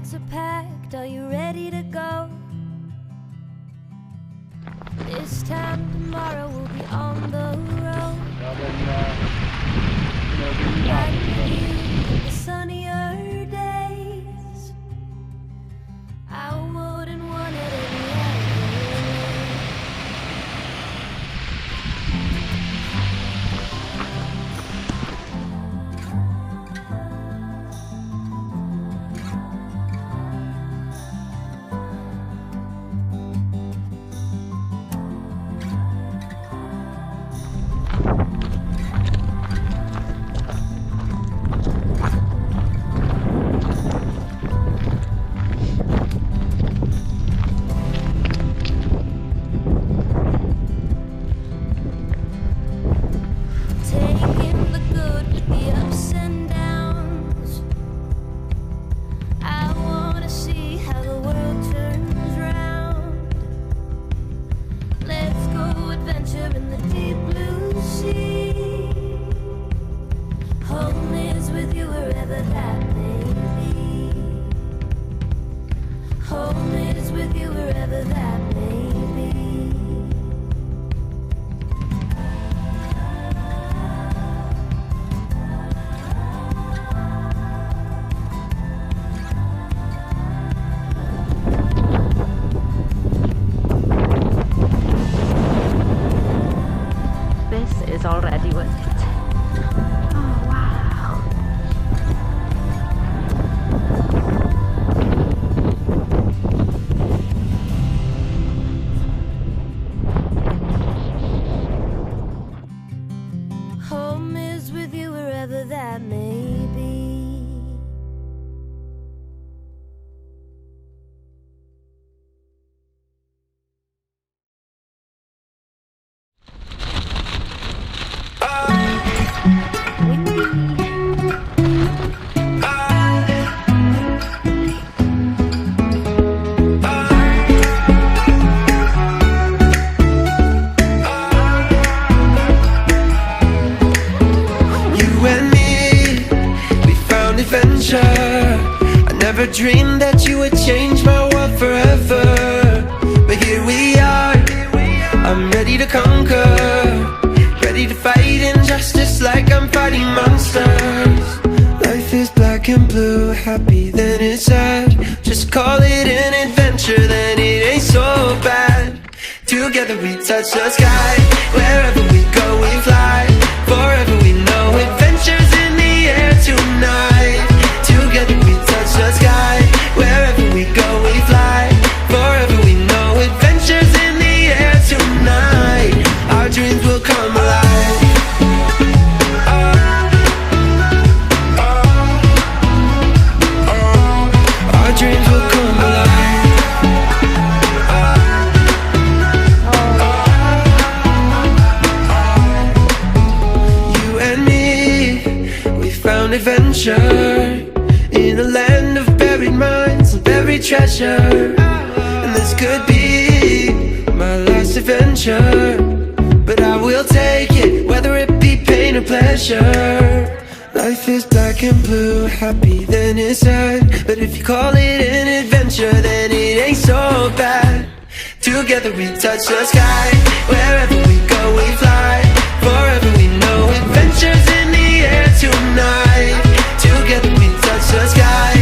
bags are packed, are you ready to go? This time tomorrow we'll be on the road. Riding with you in the sunnier days. I wouldn't want it any other way. Taking the good with the ups and downs. I wanna see how the world turns round. Let's go adventure in the deep blue sea. Home is with you wherever that may be. Home is with you wherever that may be. This is already worth it. Oh wow. Home is with you wherever that may be. You and me, we found adventure. I never dreamed that you would change my world forever. But here we are, I'm ready to conquer. Ready to fight injustice like I'm fighting monsters. Life is black and blue, happy then it's sad. Just call it an adventure, then it ain't so bad. Together we touch the sky, wherever we go we fly. Forever we know adventures in the air tonight. Together we touch the sky, wherever we go we fly. Forever we know adventures in the air tonight. Our dreams will come alive. Our dreams will come alive. You and me, we found adventure in a land of buried mines and buried treasure. And this could be my last adventure, but I will take it, whether it be pain or pleasure. Life is black and blue, happy then it's sad. But if you call it an adventure, then it ain't so bad. Together we touch the sky, wherever we go we fly. Forever we know adventures in the air tonight. Together we touch the sky,